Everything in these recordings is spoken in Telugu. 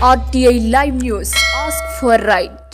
RTI Live News. Ask for right.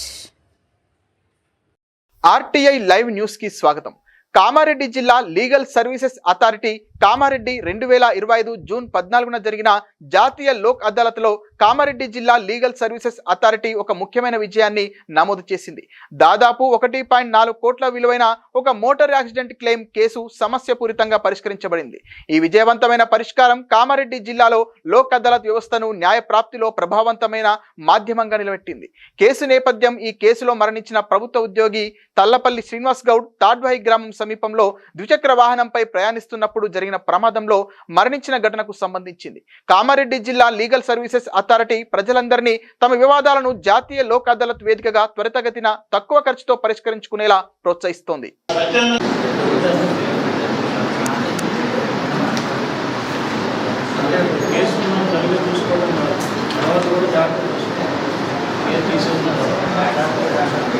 RTI Live News की स्वागతం. కామారెడ్డి జిల్లా legal services authority Kamareddy 2025 June 14న జరిగిన జాతీయ లోక్ అదాలత్లో కామారెడ్డి జిల్లా లీగల్ సర్వీసెస్ అథారిటీ ఒక ముఖ్యమైన విజయాన్ని నమోదు చేసింది. దాదాపు 1.4 కోట్ల విలువైన ఒక మోటార్ యాక్సిడెంట్ క్లెయిమ్ కేసు సమస్యపూరితంగా పరిష్కరించబడింది. ఈ విజయవంతమైన పరిష్కారం కామారెడ్డి జిల్లాలో లోక్ అదాలత్ వ్యవస్థను న్యాయ ప్రాప్తిలో ప్రభావవంతమైన మాధ్యమంగా నిలబెట్టింది. కేసు నేపథ్యం ఈ కేసులో మరణించిన ప్రభుత్వ ఉద్యోగి తల్లపల్లి శ్రీనివాస్ గౌడ్ తాడ్వాయి గ్రామం సమీపంలో ద్విచక్ర వాహనంపై ప్రయాణిస్తున్నప్పుడు జరిగిన ప్రమాదంలో మరణించిన ఘటనకు సంబంధించింది. కామారెడ్డి జిల్లా లీగల్ సర్వీసెస్ అథారిటీ ప్రజలందరినీ తమ వివాదాలను జాతీయ లోక్ అదాలత్ వేదికగా త్వరితగతిన తక్కువ ఖర్చుతో పరిష్కరించుకునేలా ప్రోత్సహిస్తోంది.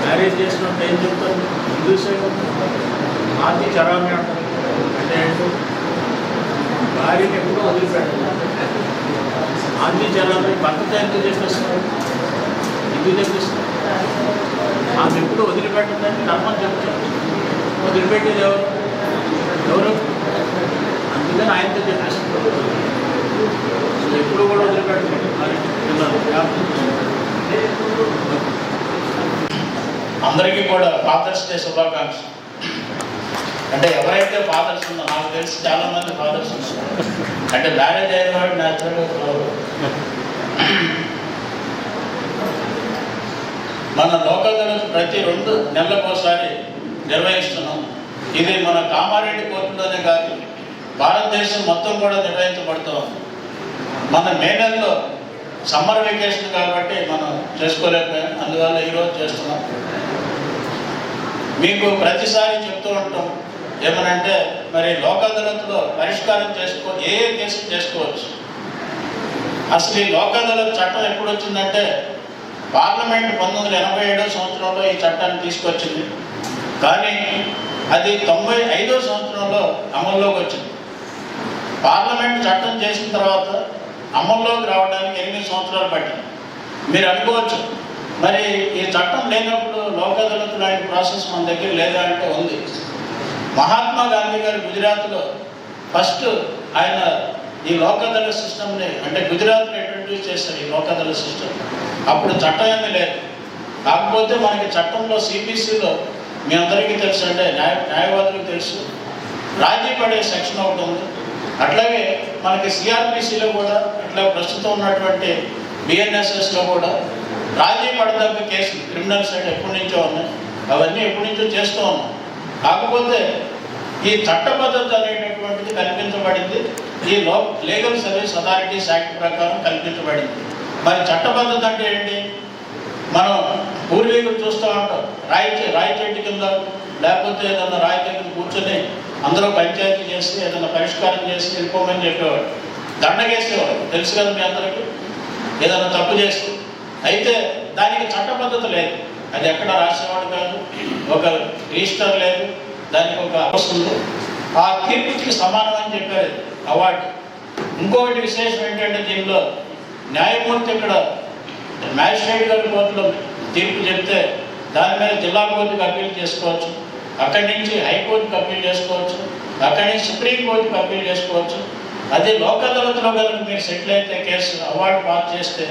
మ్యారేజ్ చేసినప్పుడు ఏం చెప్తారు? ఆది చరామి అంటారు. అంటే భార్యని ఎప్పుడూ వదిలిపెట్టాలి. ఆది చరామి భర్త ఎందుకు చెప్పేస్తున్నారు? ఎందుకు చెప్పేస్తున్నారు? ఆమె ఎప్పుడు వదిలిపెట్టదని ధర్మం చెప్తారు. వదిలిపెట్టేది ఎవరు? అందుకని ఆయనతో చెప్పేస్తున్నారు. ఎప్పుడు కూడా వదిలిపెట్టలేదు. అందరికీ కూడా ఫాదర్స్ డే శుభాకాంక్షలు. అంటే ఎవరైతే ఫాదర్స్ ఉందో నాకు తెలిసి చాలా మంది ఫాదర్స్ ఉన్నారు. అంటే మ్యారేజ్ అయిన వాడు న్యాచురల్గా మన లోకల్ ప్రతి 2 నెలలకోసారి నిర్వహిస్తున్నాం. ఇది మన కామారెడ్డి కోర్టులోనే కాదు, భారతదేశం మొత్తం కూడా నిర్వహించబడుతూ మన మే నెలలో సమ్మర్ వెకేషన్ కాబట్టి మనం చేసుకోలేకపోయాం. అందువల్ల ఈరోజు చేస్తున్నాం. మీకు ప్రతిసారి చెప్తూ ఉంటాం ఏమనంటే, మరి లోక్ అదాలత్లో పరిష్కారం ఏ కేసు చేసుకోవచ్చు. అసలు ఈ లోక్ అదాలత్ చట్టం ఎప్పుడు వచ్చిందంటే పార్లమెంట్ 1987 సంవత్సరంలో ఈ చట్టాన్ని తీసుకొచ్చింది. కానీ అది 95 సంవత్సరంలో అమల్లోకి వచ్చింది. పార్లమెంట్ చట్టం చేసిన తర్వాత అమల్లోకి రావడానికి 8 సంవత్సరాలు పట్టింది. మీరు అనుకోవచ్చు, మరి ఈ చట్టం లేనప్పుడు లోక్ అదాలత్ లాంటి ప్రాసెస్ మన దగ్గర లేదా అంటే ఉంది. మహాత్మా గాంధీ గారు గుజరాత్లో ఫస్ట్ ఆయన ఈ లోక్ అదాలత్ సిస్టమ్ని, అంటే గుజరాత్లో ఇంట్రడ్యూస్ చేశారు ఈ లోక్ అదాలత్ సిస్టమ్. అప్పుడు చట్టం ఏమీ లేదు. కాకపోతే మనకి చట్టంలో సిపిసిలో మీ అందరికీ తెలుసు, అంటే న్యాయవాదులకు తెలుసు, రాజీ పడే సెక్షన్ ఒకటి ఉంది. అట్లాగే మనకి సిఆర్పిసిలో కూడా, అట్లా ప్రస్తుతం ఉన్నటువంటి బిఎన్ఎస్ఎస్లో కూడా రాజీ పడదగ్గ కేసులు క్రిమినల్ సైడ్ ఎప్పటి నుంచో ఉన్నాయి. అవన్నీ ఎప్పటి నుంచో చేస్తూ ఉన్నాం. కాకపోతే ఈ చట్టబద్ధత అనేటటువంటిది కల్పించబడింది ఈ లీగల్ సర్వీస్ అథారిటీస్ యాక్ట్ ప్రకారం కల్పించబడింది. మరి చట్టబద్ధత అంటే ఏంటి? మనం పూర్వీకులు చూస్తూ ఉంటాం, రాయి చెట్టు కింద లేకపోతే ఏదన్నా రాయి దగ్గర కూర్చొని అందరూ పంచాయతీ చేసి ఏదైనా పరిష్కారం చేసి వెళ్ళిపోమని చెప్పేవాడు. దండగేసేవాడు, తెలుసు కదా మీ అందరికీ, ఏదైనా తప్పు చేస్తే. అయితే దానికి చట్టబద్ధత లేదు. అది ఎక్కడ రాసేవాడు కాదు, ఒక రిజిస్టర్ లేదు, దానికి ఒక వస్తుంది. ఆ తీర్పుకి సమానం అని చెప్పారు అవార్డు. ఇంకొకటి విశేషం ఏంటంటే, దీనిలో న్యాయమూర్తి ఇక్కడ మ్యాజిస్ట్రేట్ గారి కోర్టులో తీర్పు చెప్తే దాని మీద జిల్లా కోర్టుకు అప్పీల్ చేసుకోవచ్చు, అక్కడి నుంచి హైకోర్టుకు అప్పీల్ చేసుకోవచ్చు, అక్కడి నుంచి సుప్రీంకోర్టుకు అప్పీల్ చేసుకోవచ్చు. అదే లోక్ అదాలత్లో కనుక మీరు సెటిల్ అయితే కేసు అవార్డు పాస్ చేస్తే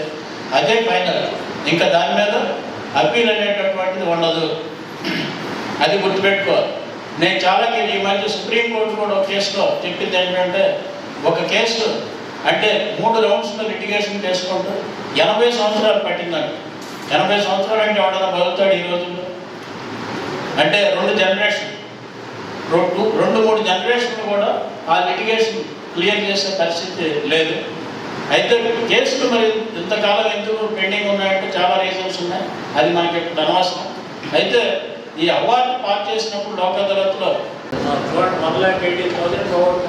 అదే ఫైనల్. ఇంకా దాని మీద అప్పీల్ అనేటటువంటిది ఉండదు. అది గుర్తుపెట్టుకోవాలి. నేను చాలా ఈ మధ్య సుప్రీంకోర్టు కూడా ఒక కేసులో చెప్పింది ఏంటంటే, ఒక కేసు అంటే 3 రౌండ్స్లో లిటిగేషన్ చేసుకుంటూ 80 సంవత్సరాలు పట్టిందండి. 80 సంవత్సరాలు అంటే ఎవడన్నా బతుకుతాడు ఈ రోజుల్లో? అంటే 2 జనరేషన్ 2-3 జనరేషన్లు కూడా ఆ లిటిగేషన్ క్లియర్ చేసే పరిస్థితి లేదు. అయితే కేసులు మరి ఇంతకాలం ఎందుకు పెండింగ్ ఉన్నాయంటే చాలా రీజన్స్ ఉన్నాయి. అది మనకి అనవసరం. అయితే ఈ అవార్డు పాస్ చేసినప్పుడు లోక్ అదాలత్లో 1,80,000